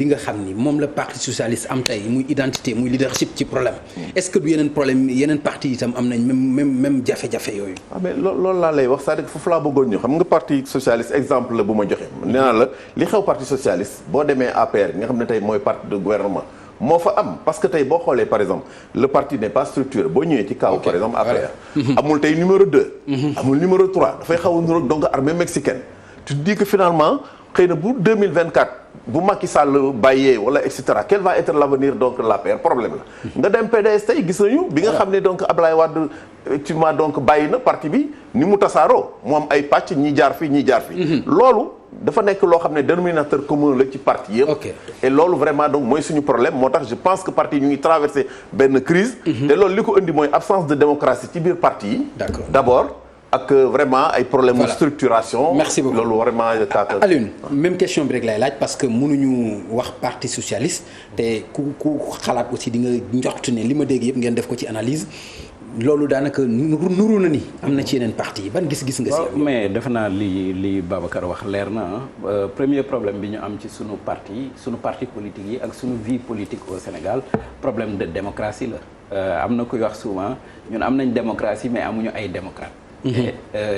bi nga xam ni moom la parti socialiste am tey muy identité muy leadership ci problème est-ce que du yeneen parti itam am nañ même jafe-jafe yooyu. mais loolu laa lay wax c'est-à-dire foofu laa bëggoon ñu xam nga parti socialiste exemple la bu ma joxe. nee naa la li xew parti socialiste boo demee APR nga xam ne tey mooy parti de gouvernement moo fa am parce que tey boo xoolee par exemple le parti n'est pas structuré boo ñëwee ci kaw par exemple APR. amul tey numéro 2. amul numéro 3 dafay xaw a niróo donc armée mexicaine. tu dis que finalement xëy na bu 2024 bu Macky Sall bàyyee wala et cetera quel va être l'avenir donc de l'APR problème la. nga dem PDS tey gis nañu. bi nga xam ne donc Ablaye Wade effectivement donc bàyyi na parti bi ni mu tasaaroo mu am ay pàcc ñi jaar fi ñi jaar fi. loolu dafa nekk loo xam ne dénominateur commun la ci parti yëpp. et loolu vraiment donc mooy suñu problème moo tax je pense que parti ñu ngi traversé benn crise te loolu li ko indi mooy absence de démocratie ci biir parti yi. d'abord. ak vraiment ay problème de structuration. merci beaucoup loolu vraiment. Alioune même question bi rek lay laaj parce que mënuñu wax parti socialiste te ku xalaat aussi di nga njort ne li ma dégg yëpp ngeen def ko ci analyse loolu daanaka nuru na ni am na ci yeneen parti yi ban gis-gis nga si. mais defe naa li Babacar wax leer na premier problème bi ñu am ci sunu parti politique yi ak sunu vie politique au Sénégal problème de démocratie la am na kuy wax souvent ñun am nañ démocratie mais amuñu ay démocrate.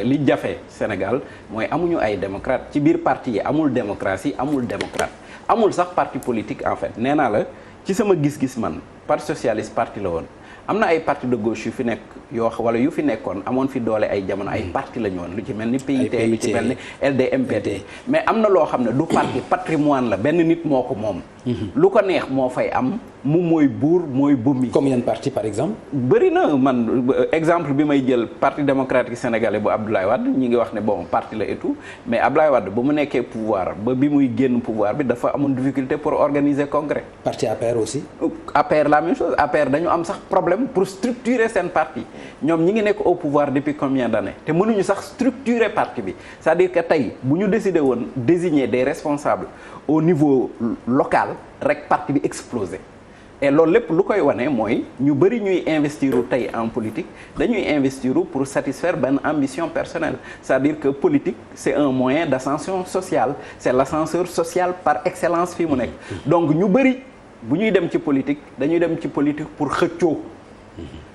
li jafe Sénégal mooy amuñu ay démocrate ci biir parti yi amul démocratie amul démocrate amul sax parti politique en fait nee naa la ci sama gis-gis man parti socialiste parti la woon am na ay parti de gauche yu fi nekk wala yu fi nekkoon amoon fi doole ay jamono ay parti la ñu woon lu ci mel ni PIT lu ci mel ni LDMPT mais am na loo xam ne du parti patrimoine la benn nit moo ko moom lu ko neex moo fay am mu mooy buur mooy bumi. comme yan parti par exemple. bëri na man exemple bi may jël parti démocratique sénégalais bu Abdoulaye Wade ñi ngi wax ne bon parti la et tout mais Abdoulaye Wade ba mu nekkee pouvoir ba bi muy génn pouvoir bi dafa amoon difficulté pour organiser congrès. parti APR aussi. APR la même chose APR dañu am sax problème pour structurer seen parti ñoom ñi ngi nekk au pouvoir depuis combien d'années te mënuñu sax structurer parti bi c'est-à-dire que tey bu ñu décider woon désigner des responsables au niveau local rek parti bi explosé. et loolu lépp lu koy wane mooy ñu bëri ñuy investir tey en politique dañuy investir pour satisfaire benn ambition personnelle c'est-à-dire que politique c'est un moyen d'ascension sociale c'est l'ascenseur social par excellence fii mu nekk donc ñu bëri bu ñuy dem ci politique dañuy dem ci politique pour xëccoo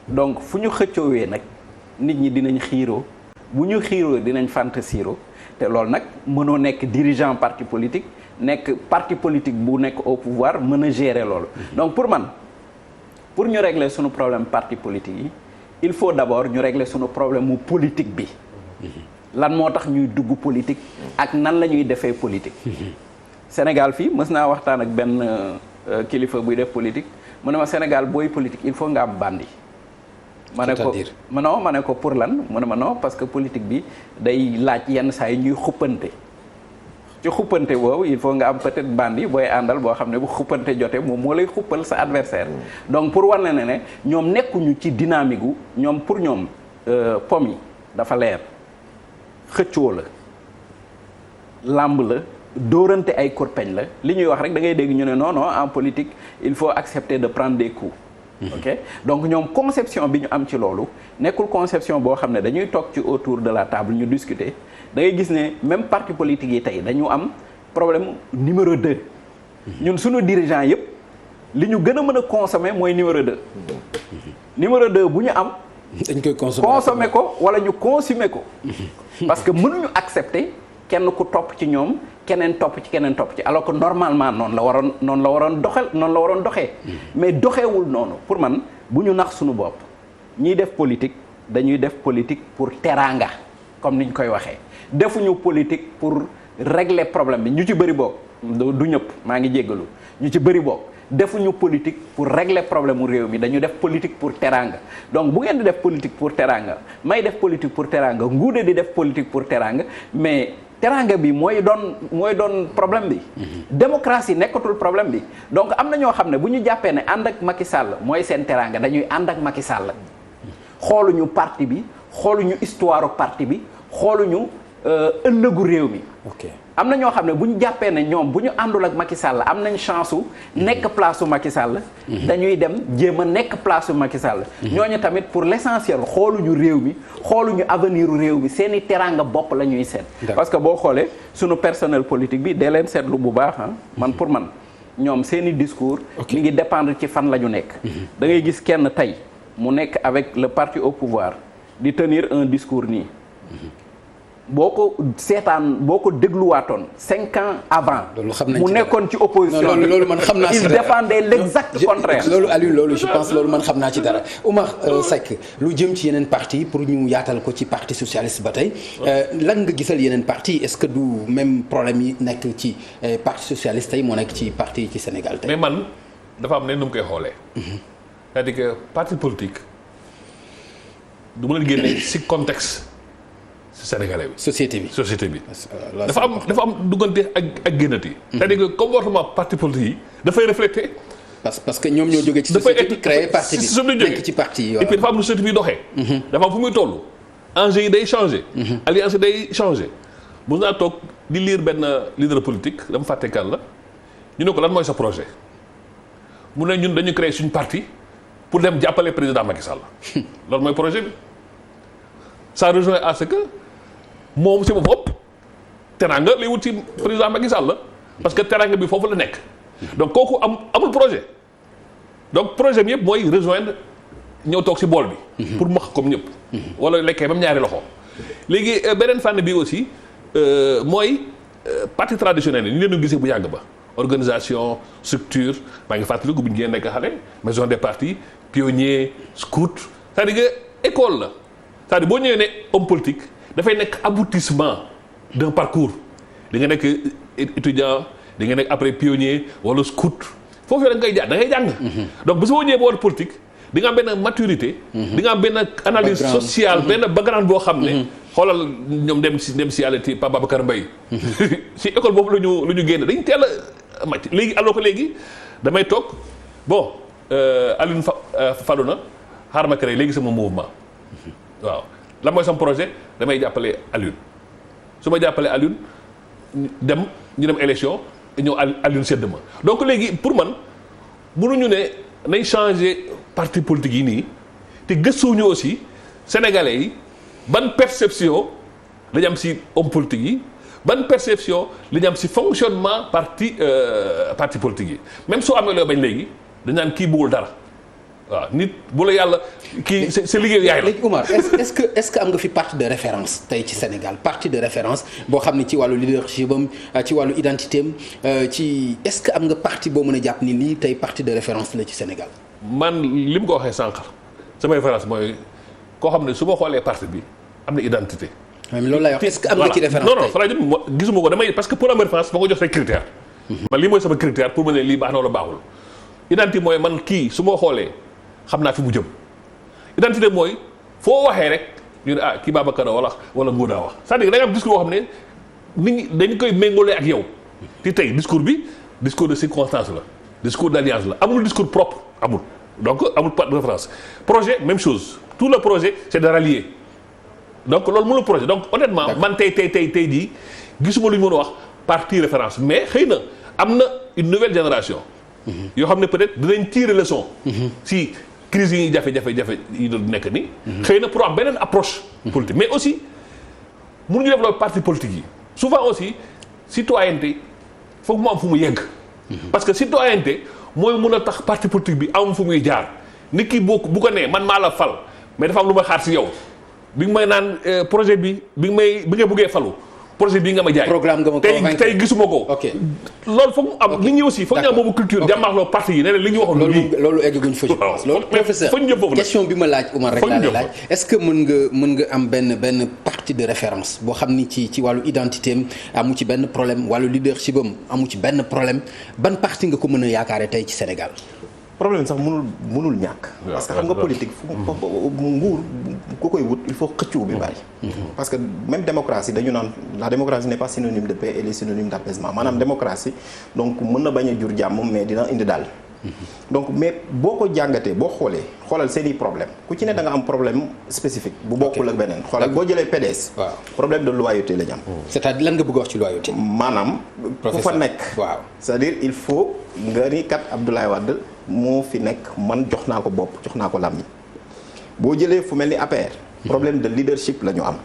donc fu ñu xëccoowee nag nit ñi dinañ xiiroo bu ñu xiiroo dinañ fantasiro te loolu nag mënoo nekk dirigeant parti politique nekk parti politique bu nekk au pouvoir mën a gérer loolu donc pour man pour ñu régler sunu problème parti politique yi il faut d'abord ñu régler sunu problème mu politique bi lan moo tax ñuy dugg politique ak nan la ñuy defee politique Sénégal fii mës naa waxtaan ak benn kilifa buy def politique mu ne ma Sénégal booy politique il faut nga am bandi ma ne ko ma ne ko pour lan mu ne ma non parce que politique bi day laaj yenn saa yi ñuy xuppante ci xuppante boobu il faut nga am peut-être bandi booy àndal boo xam ne bu xuppante jotee moom moo lay xuppal sa adversaire donc pour war na ne ñoom nekkuñu ci dynamique gu ñoom pour ñoom pom yi dafa leer xëccoo la làmb la dóorante ay kurpeñ la li ñuy wax rek da ngay dégg ñu ne non en politique il faut accepter de prendre des coups ok donc ñoom conception bi ñu am ci loolu nekkul conception boo xam ne dañuy toog ci autour de la table ñu discuter da ngay gis ne même parti politique yi tey dañu am problème numéro 2 ñun suñu dirigeant yëpp li ñu gën a mën a consommer mooy numéro 2 numéro 2 bu ñu am dañ koy consommer ko wala ñu consumer ko parce que mënuñu accepter kenn ku topp ci ñoom keneen topp ci alors que normalement noonu la waroon doxee mais doxeewul noonu pour man bu ñu nax suñu bopp ñiy def politique dañuy def politique pour teraanga comme ni ñu koy waxee defuñu politique pour régler problème bi ñu ci bëri boog du ñëpp maa ngi jéggalu ñu ci bëri boog defuñu politique pour régler problème mu réew mi dañu def politique pour teraanga donc bu ngeen di def politique pour teraanga may def politique pour teraanga nguude di def politique pour teraanga mais teranga bi mooy doon problème bi démocratie nekkatul problème bi donc am na ñoo xam ne bu ñu jàppee ne ànd ak Macky Sall mooy seen teranga dañuy ànd ak Macky Sall xooluñu parti bi xooluñu histoire parti bi xooluñu ëllëgu réew mi am na ñoo xam ne bu ñu jàppee ne ñoom bu ñu àndul ak Macky Sall am nañ chance su nekk place su Macky Sall dañuy dem jéem a nekk place su Macky Sall ñooñu tamit pour l'essentiel xooluñu réew mi xooluñu avenir réew mi seeni teranga bopp la ñuy seet parce que boo xoolee sunu personnel politique bi dee leen seetlu bu baax man pour man ñoom seeni discours mi ngi dépendre ci fan la ñu nekk da ngay gis kenn tey mu nekk avec le parti au pouvoir di tenir un discours nii boo ko seetaan boo ko dégluwaatoon 5 ans avant mu nekkoon ci opposition loolu man xam naa ci il défendait l'exact contraire loolu Aliou loolu je pense loolu man xam naa ci dara Oumar Seck lu jëm ci yeneen parti pour ñu yaatal ko ci parti socialiste ba tey lan nga gisal yeneen parti est-ce que du même problème yi nekk ci parti socialiste tey moo nekk ci parti yi ci Sénégal tey mais man dafa am ne nu mu koy xoolee c'est-à-dire que parti politique du mën a génne si contexte sénégalais bi. société bi. dafa am duggante ak génnati. c'est-à-dire que comportement parti politique yi dafay refléter. parce que ñoom ñoo jógee ci société bi créé parti bi nekk ci parti yi. et puis dafa am lu société bi doxee. dafa am fu muy toll. enjeu yi day changer. alliance yi day changer. mun naa toog di lire benn leader politique dama fàtte kan la ñu ne ko lan mooy sa projet mu ne ñun dañu créer suñu parti pour dem jàppale président Macky Sall loolu mooy projet bi. ça rejoint à ce que moom si bopp teranga lay wut ci président Macky Sall la parce que teranga bi foofu la nekk donc kooku amul projet donc projet bi yëpp mooy rejoindre ñëw toog si bool bi. pour max comme ñëpp. wala lekkee même ñaari loxo. léegi beneen fànn bi aussi mooy parti traditionnel yi ñu leen gisee bu yàgg ba organisation structure maa ngi fàttaliku bu ñu ngeen nekk xale maison des partis pionnier scout c'est-à-dire que école la. c'est-à-dire boo ñëwee ne homme politique dafay nekk aboutissement d'un parcours di nga nekk étudiant di nga nekk après pionnier wala scout foofu da ngay jàng donc bu soo ñëwee boo war politique di nga am benn maturité di nga am benn analyse sociale benn background boo xam ne xoolal ñoom dem si yàlla ti Pape Babacar Mbaye si école boobu lu ñu génn dañ teel a màcc léegi alors que léegi damay toog bon Alioune falu na xaaral ma créé léegi sama mouvement waaw lan mooy sama projet damay jàppale Alioune su ma jàppalee Alioune ñu dem élection ñëw Alioune sedd ma donc léegi pour man mënuñu ne nañ changer parti politique yi nii te gëstuñu aussi sénégalais yi ban perception la ñu am ci homme politique yi ban perception la ñu am ci fonctionnement parti politique yi même soo amee loo bañ léegi dañ naan kii bëggul dara. waaw nit bu la yàlla kii sa liggéeyu yaay la. léegi Oumar est-ce que am nga fi parti de référence tey ci Sénégal parti de référence boo xam ne ci wàllu leadership am ci wàllu identité am ci est-ce que am nga parti boo mën a jàpp ni lii tey parti de référence la ci Sénégal. man li mu ko waxee sànq sama référence mooy koo xam ne su ma xoolee parti bi am na identité. mais loolu lay wax est-ce que am nga ci référence tey non Fara gisuma ko damay parce que pour am référence ma ko jox say critères. man lii mooy sama critère pour ma ne lii baax na wala baaxul identité mooy man kii su ma xoolee. xam naa fi mu jëm identité mooy foo waxee rek ñu ne kii Babacar wala Ngouda wax c'est-à-dire da nga am discours boo xam ne nit ñi dañ koy méngoolee ak yow te tey discours bi discours de circonstance la discours d'alliance la amul discours propre amul donc amul pas de référence projet même chose tout le projet c'est de rallier donc loolu mënul projet donc honnêtement man tey jii gisuma lu ñu mën a wax parti référence mais xëy na am na une nouvelle génération yoo xam ne peut-être dinañ tirer leçon si crise yi jafe-jafe yi doon nekk ni xëy na pour am beneen approche politique mais aussi mënuñu développer parti politique yi souvent aussi citoyenneté foog mu am fu mu yegg parce que citoyenneté mooy mun a tax parti politique bi am fu muy jaar nit ki bu ko nee man maa la fal mais dafa am lu may xaar si yow bi nga may naan projet bi bi nga buggee falu projet bii nga ma jaay programme nga ma convaincre tey gisuma ko. ok loolu foog mu am nit ñi aussi foog ñu am boobu culture jàmmaarloo parti yi ne li ñu waxoon. loolu eggaguñ fa je pense. loolu professeur question bi ma laaj Oumar rek laa lay laaj est-ce que mën nga am benn parti de référence boo xam ni ci wàllu identité am amu ci benn problème wàllu leadership am amu ci benn problème ban parti nga ko mën a yaakaare tey ci Sénégal. problème sax mënul ñàkk. parce que xam nga politique nguur ku koy wut il faut xëccoo bi bari. parce que même démocratie dañu naan la démocratie n'est pas synonyme de paix elle est synonyme d'apaisement maanaam démocratie donc mën na bañ a jur jàmm mais dina indi daal. donc mais boo ko jàngatee boo xoolal seeni problème ku ci ne da nga am problème spécifique. bu bokkul ak beneen xoolal boo jëlee PDS. waaw problème de loyauté la ñu am. c'est-à-dire lan nga bëgg wax ci loyauté. maanaam ku fa nekk. waaw c'est-à-dire il faut nga ni kat Abdoulaye Wade moo fi nekk man jox naa ko bopp jox naa ko làmmiñ boo jëlee fu mel ni APR. problème de leadership la ñu am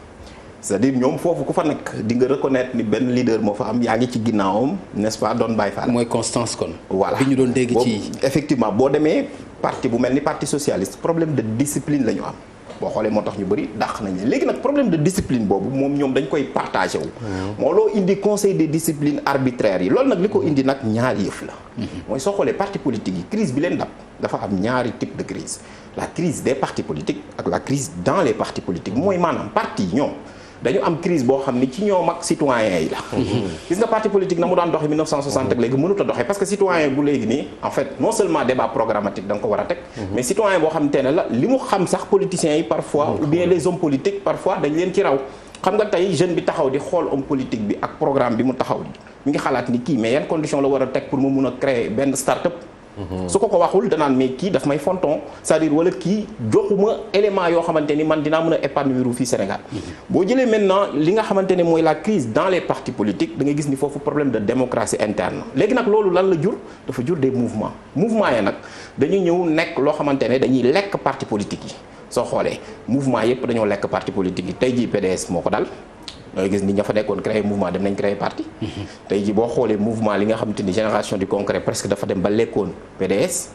c'est-à-dire ñoom foofu ku fa nekk di nga reconnaître ni benn leader moo fa am yaa ngi ci ginnaawam n'est-ce pas doon bàyyi faal. mooy constance kon. voilà bi ñu doon dégg ci. effectivement boo demee parti bu mel ni parti socialiste problème de discipline la ñu am boo xoolee moo tax ñu bëri dàq nañ leen léegi nag problème de discipline boobu moom ñoom dañ koy partagé wu. moo loo indi conseil des disciplines arbitraires yi loolu nag li ko indi nag ñaari yëf la. mooy soo xoolee parti politique yi crise bi leen dab dafa am ñaari type de crise la crise des partis politiques ak la crise dans les partis politiques mooy maanaam parti ñoom. dañu am crise boo xam ni ci ñoom ak citoyens yi la. gis nga parti politique na mu daan doxee 1960 ak léegi mënut a doxee parce que citoyen bu léegi nii en fait non seulement débat programmatique da nga ko war a teg. mais citoyen boo xam te ne la li mu xam sax politiciens yi parfois ou bien les hommes politiques parfois dañ leen ci raw. xam nga tey jeune bi taxaw di xool homme politique bi ak programme bi mu taxaw mi ngi xalaat ni kii mais yan condition la war a teg pour mu mun a créer benn start-up. su ko waxul danaan mais kii daf may fonton c'est-à-dire wala kii joxuma élément yoo xamante ni man dinaa mën a épanouir fii Sénégal boo jëlee maintenant li nga xamante ne mooy la crise dans les partis politiques da ngay gis ni foofu problème de démocratie interne léegi nag loolu lan la jur dafa jur des mouvements yi nag dañuy ñëw nekk loo xamante ne dañuy lekk parti politique yi soo xoolee mouvement yëpp dañoo lekk parti politique yi tey jii PDS moo ko dal dangay gis ni ña fa nekkoon créer mouvement dem nañ créer parti tey ji boo xoolee mouvement li nga xamante ni génération du concret presque dafa dem ba lekkoon PDS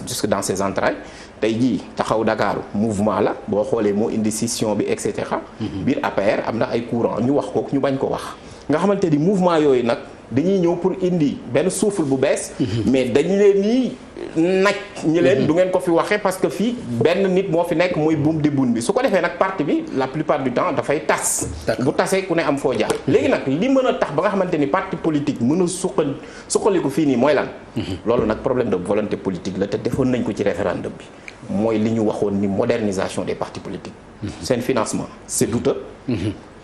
jusque dans ses entrailles tey jii taxaw Dakar mouvement la boo xoolee moo indi scission bi et cetera biir APR am na ay courant ñu wax ko ñu bañ ko wax nga xamante ni mouvement yooyu nag dañuy ñëw pour indi benn souffle bu bees mais dañu leen ni naj ñi leen du ngeen ko fi waxee parce que fii benn nit moo fi nekk mooy buum di bun bi su ko defee nag parti bi la plupart du temps dafay tas bu tasee ku ne am foo jaar léegi nag li mën a tax ba nga xamante ni parti politique mën a suqaliku fii nii mooy lan loolu nag problème de volonté politique la te defoon nañ ko ci référendum bi mooy li ñu waxoon ni modernisation des partis politiques seen financement c'est douteux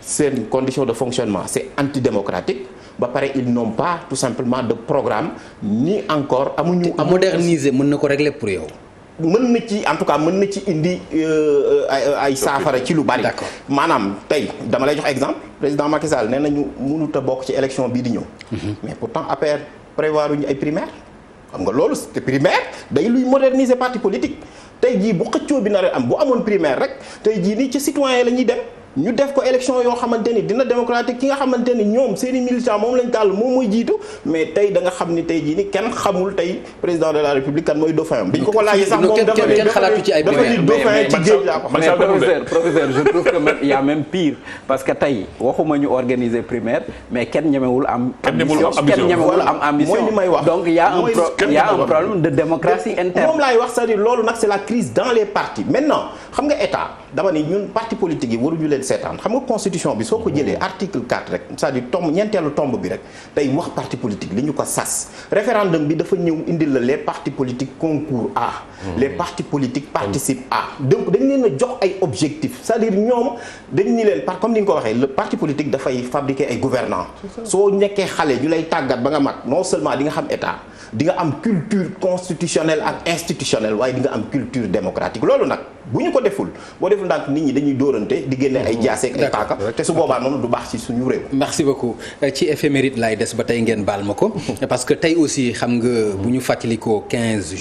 seen condition de fonctionnement c'est antidémocratique ba pare ils n'ont pas tout simplement de programme ni encore amuñu. moderniser mën na ko régler pour yow. mën na ci en tout cas mën na ci indi ay saafara ci lu bari. d'accord maanaam tey dama lay jox exemple président Macky Sall nee nañu mënut a bokk ci élection bii di ñëw. mais pourtant APR prévoir uñu ay primaires. xam nga loolu te primaire day luy moderniser parti politique tey jii bu xëccoo bi nar a am bu amoon primaire rek tey jii nii ci citoyen la ñuy dem. ñu def ko élection yoo xamante ni dina démocratique ki nga xamante ni ñoom seeni militants moom lañ tàll moom mooy jiitu mais tey da nga xam ni tey jii ni kenn xamul tey président de la république kan mooy dauphin am. biñ ko laajee sax moom dafa ni dauphin ci géej laa ko xam. mais professeur je trouve que même il y a même pire parce que tey waxuma ñu organiser primaire mais kenn ñemewul am. kenn ñemewul am ambition mooy li may wax donc il y a un problème de démocratie interne. moom laay wax c'est-à-dire loolu nag c'est la crise dans les partis maintenant xam nga état dama ni ñun parti politique yi waruñu leen seetaan xam nga constitution bi soo ko jëlee article 4 rek c'est-à-dire ñeenteelu tomb bi rek day wax parti politique li ñu ko sas référendum bi dafa ñëw indil la les partis politiques concourent à les partis politiques participent à donc dañ leen a jox ay objectifs c'est-à-dire ñoom dañ ni leen comme ni nga ko waxee le parti politique dafay fabriquer ay gouvernants soo nekkee xale ñu lay tàggat ba nga mag non seulement di nga xam état di nga am culture constitutionnelle ak institutionnelle waaye di nga am culture démocratique loolu nag bu ñu ko deful boo deful ndax nit ñi dañuy dóorante di génne ay jaaseeg ay paaka te su boobaa noonu du baax ci suñu réew. merci beaucoup ci éphéméride laay des ba tey ngeen baal ma ko parce que tey aussi xam nga bu ñu fàttalikoo 15